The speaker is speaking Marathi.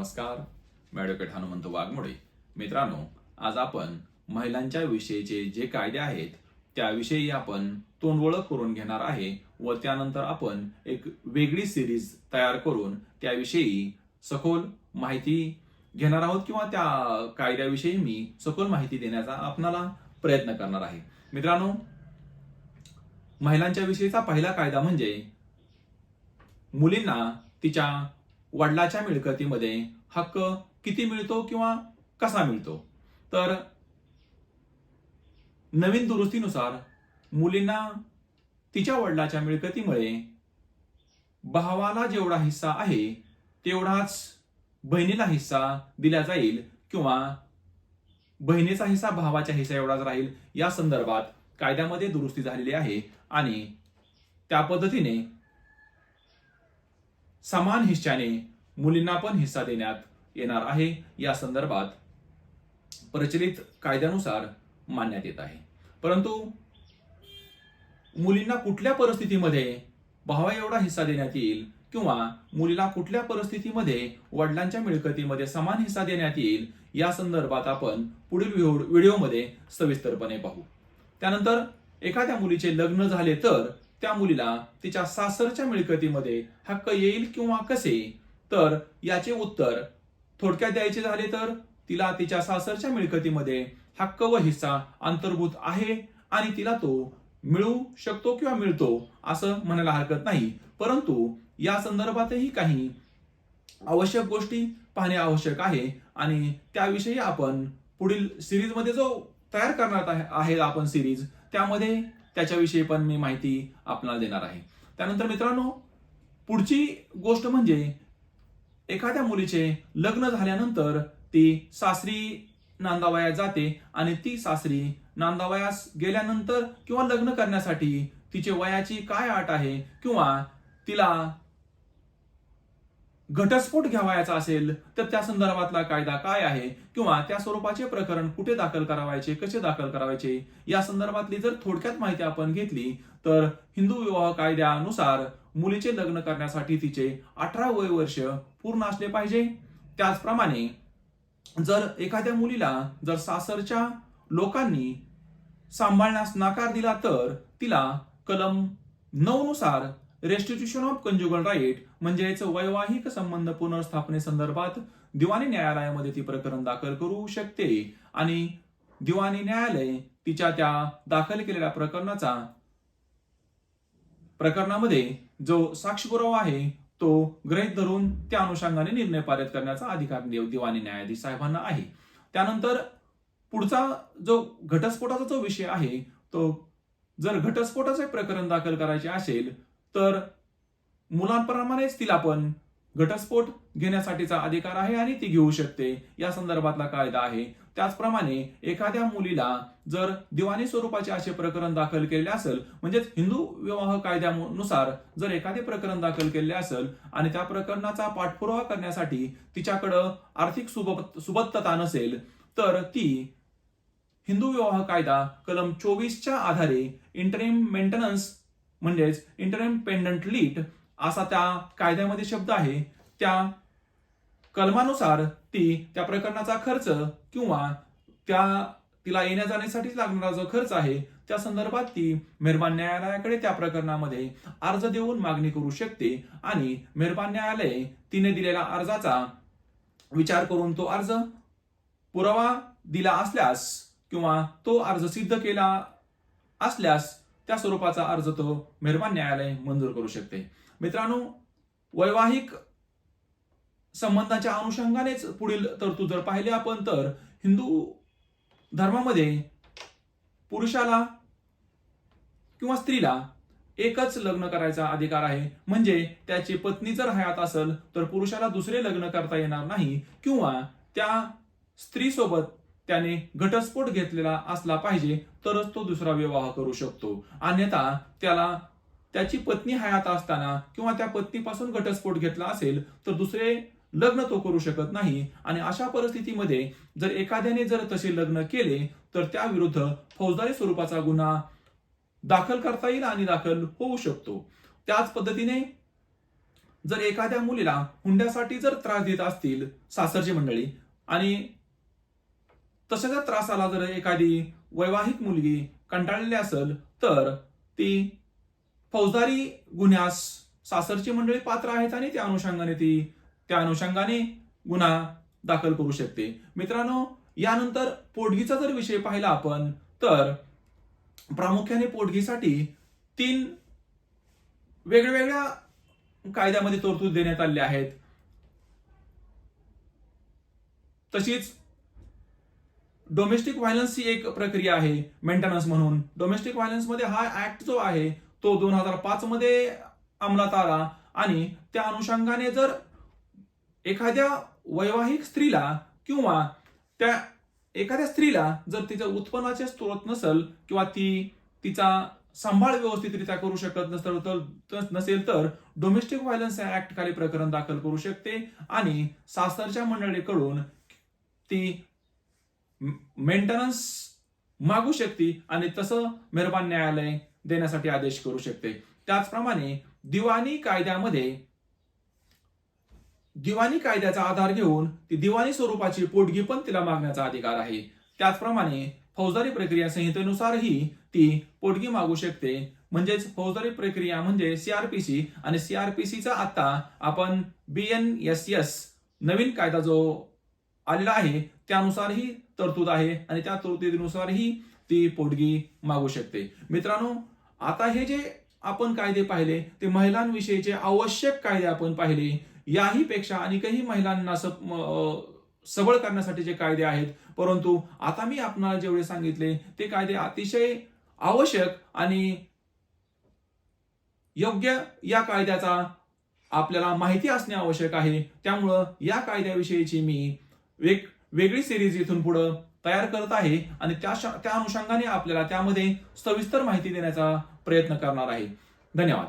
नमस्कार, मी ॲडव्होकेट हनुमंत वाघमोडे. मित्रांनो, आज आपण महिलांच्या विषयीचे जे कायदे आहेत त्याविषयी आपण तोंडओळख करून घेणार आहे व त्यानंतर आपण एक वेगळी सिरीज तयार करून त्याविषयी सखोल माहिती घेणार आहोत किंवा त्या कायद्याविषयी मी सखोल माहिती देण्याचा आपणाला प्रयत्न करणार आहे. मित्रांनो, महिलांच्या विषयीचा पहिला कायदा म्हणजे मुलींना तिच्या वडिलाच्या मिळकतीमध्ये हक्क किती मिळतो किंवा कसा मिळतो. तर नवीन दुरुस्तीनुसार मुलींना तिच्या वडिलाच्या मिळकतीमुळे भावाला जेवढा हिस्सा आहे तेवढाच बहिणीला हिस्सा दिला जाईल किंवा बहिणीचा हिस्सा भावाच्या हिस्सा एवढाच राहील. या संदर्भात कायद्यामध्ये दुरुस्ती झालेली आहे आणि त्या पद्धतीने समान हिश्श्याने मुलींना पण हिस्सा देण्यात येणार आहे. या संदर्भात प्रचलित कायद्यानुसार मानण्यात येत आहे. परंतु मुलींना कुठल्या परिस्थितीमध्ये भावा एवढा हिस्सा देण्यात येईल किंवा मुलीला कुठल्या परिस्थितीमध्ये वडिलांच्या मिळकतीमध्ये समान हिस्सा देण्यात येईल या संदर्भात आपण पुढील व्हिडिओमध्ये सविस्तरपणे पाहू. त्यानंतर एखाद्या मुलीचे लग्न झाले तर त्या मुलीला तिच्या सासरच्या मिळकतीमध्ये हक्क येईल किंवा कसे, तर याचे उत्तर थोडक्यात द्यायचे झाले तर तिला तिच्या सासरच्या मिळकतीमध्ये हक्क व हिस्सा अंतर्भूत आहे आणि तिला तो मिळू शकतो किंवा मिळतो असं म्हणायला हरकत नाही. परंतु या संदर्भातही काही आवश्यक गोष्टी पाहणे आवश्यक आहे आणि त्याविषयी आपण पुढील सिरीजमध्ये जो तयार करणार आहे आपण सिरीज, त्यामध्ये त्याच्याविषयी पण मी माहिती आपल्याला देणार आहे. त्यानंतर मित्रांनो, पुढची गोष्ट म्हणजे एखाद्या मुलीचे लग्न झाल्यानंतर ती सासरी नांदावयास जाते आणि ती सासरी नांदावयास गेल्यानंतर किंवा लग्न करण्यासाठी तिचे वयाची काय अट आहे किंवा तिला घटस्फोट घ्यावायचा असेल तर त्या संदर्भातला कायदा काय आहे किंवा त्या स्वरूपाचे प्रकरण कुठे दाखल करावायचे, कसे दाखल करावायचे या संदर्भातली जर थोडक्यात माहिती आपण घेतली तर हिंदू विवाह कायद्यानुसार मुलीचे लग्न करण्यासाठी तिचे 18 वय वर्ष पूर्ण असले पाहिजे. त्याचप्रमाणे जर एखाद्या मुलीला जर सासरच्या लोकांनी सांभाळण्यास नकार दिला तर तिला कलम 9 नुसार रेस्टिट्यूशन ऑफ कंजुगल राईट म्हणजेच वैवाहिक संबंध पुनर्स्थापनेसंदर्भात दिवाणी न्यायालयामध्ये ती प्रकरण दाखल करू शकते आणि दिवाणी न्यायालय तिच्या त्या दाखल केलेल्या प्रकरणामध्ये जो साक्ष पुरावा आहे तो गृहीत धरून त्या अनुषंगाने निर्णय पारित करण्याचा अधिकार दिवाणी न्यायाधीश साहेबांना आहे. त्यानंतर पुढचा जो घटस्फोटाचा जो विषय आहे तो जर घटस्फोटाचे प्रकरण दाखल करायचे असेल तर मुलांप्रमाणेच तिला पण घटस्फोट घेण्यासाठीचा अधिकार आहे आणि ती घेऊ शकते. या संदर्भातला कायदा आहे. त्याचप्रमाणे एखाद्या मुलीला जर दिवाणी स्वरूपाचे असे प्रकरण दाखल केले असेल म्हणजेच हिंदू विवाह कायद्यानुसार जर एखादे प्रकरण दाखल केले असेल आणि त्या प्रकरणाचा पाठपुरावा करण्यासाठी तिच्याकडं आर्थिक सुबत्तता नसेल तर ती हिंदू विवाह कायदा कलम 24च्या आधारे इंटरिम मेंटेनन्स म्हणजेच इंटरिम पेंडंट लीट असा त्या कायद्यामध्ये शब्द आहे, त्या कलमानुसार ती त्या प्रकरणाचा खर्च किंवा तिला येण्या जाण्यासाठी लागणारा जो खर्च आहे त्या संदर्भात ती मेहरबान न्यायालयाकडे त्या प्रकरणामध्ये अर्ज देऊन मागणी करू शकते आणि मेहरबान न्यायालय तिने दिलेल्या अर्जाचा विचार करून तो अर्ज पुरावा दिला असल्यास किंवा तो अर्ज सिद्ध केला असल्यास त्या स्वरूपाचा अर्ज तो मेहरबान न्यायालय मंजूर करू शकते. मित्रांनो, वैवाहिक संबंधाच्या अनुषंगानेच पुढील तरतूद जर पाहिले आपण तर हिंदू धर्मामध्ये पुरुषाला किंवा स्त्रीला एकच लग्न करायचा अधिकार आहे. म्हणजे त्याची पत्नी जर हयात असेल तर पुरुषाला दुसरे लग्न करता येणार नाही किंवा त्या स्त्रीसोबत त्याने घटस्फोट घेतलेला असला पाहिजे तरच तो दुसरा विवाह करू शकतो. अन्यथा त्याला त्याची पत्नी हयात असताना किंवा त्या पत्नीपासून घटस्फोट घेतला असेल तर दुसरे लग्न तो करू शकत नाही आणि अशा परिस्थितीमध्ये जर एखाद्याने जर तसे लग्न केले तर त्या विरुद्ध फौजदारी स्वरूपाचा गुन्हा दाखल करता येईल आणि दाखल होऊ शकतो. त्याच पद्धतीने जर एखाद्या मुलीला हुंड्यासाठी जर त्रास देत असतील सासरची मंडळी, आणि तशाच्या त्रासाला जर एखादी वैवाहिक मुलगी कंटाळलेली असेल, तर ती फौजदारी गुन्ह्यास सासरची मंडळी पात्र आहेत आणि त्या अनुषंगाने गुन्हा दाखल करू शकते. मित्रांनो, यानंतर पोटगीचा जर विषय पाहिला आपण, तर प्रामुख्याने पोटगीसाठी 3 वेगवेगळ्या कायद्यामध्ये तरतूद देण्यात आलेल्या आहेत. तशीच डोमेस्टिक व्हायलन्स ही एक प्रक्रिया आहे मेंटेनन्स म्हणून. डोमेस्टिक व्हायलन्स मध्ये हा ऍक्ट जो आहे तो 2005 मध्ये अंमलात आला, आणि त्या अनुषंगाने जर एखाद्या वैवाहिक स्त्रीला किंवा त्या एखाद्या स्त्रीला जर तिच्या उत्पन्नाचे स्रोत नसेल किंवा ती तिचा सांभाळ व्यवस्थितरित्या करू शकत नसेल तर डोमेस्टिक व्हायलन्स ऍक्ट खाली प्रकरण दाखल करू शकते आणि सासरच्या मंडळीकडून ती मेंटेनन्स मागू शकते आणि तसं मेहरबान न्यायालय देण्यासाठी आदेश करू शकते. त्याचप्रमाणे दिवाणी कायद्याचा आधार घेऊन ती दिवाणी स्वरूपाची पोटगी पण तिला मागण्याचा अधिकार आहे. त्याचप्रमाणे फौजदारी प्रक्रिया संहितेनुसारही ती पोटगी मागू शकते. म्हणजेच फौजदारी प्रक्रिया म्हणजे सीआरपीसी, आणि सीआरपीसीचा आता आपण BNSS नवीन कायदा जो आलेला आहे त्यानुसारही तरतूद आहे, आणि त्या तरतुदीनुसारही ती पोटगी मागू शकते. मित्रांनो, आता हे जे आपण कायदे पाहिले ते महिलांविषयीचे आवश्यक कायदे आपण पाहिले. याही पेक्षा अनेकही महिलांना सबळ करण्यासाठी जे कायदे आहेत, परंतु आता मी आपणाला जेवढे सांगितले ते कायदे अतिशय आवश्यक आणि योग्य या कायद्याचा आपल्याला माहिती असणे आवश्यक आहे. त्यामुळं या कायद्याविषयीची मी वेगळी सिरीज इथून पुढे तयार करत आहे आणि त्या अनुषंगाने आपल्याला त्यामध्ये सविस्तर माहिती देण्याचा प्रयत्न करणार आहे. धन्यवाद.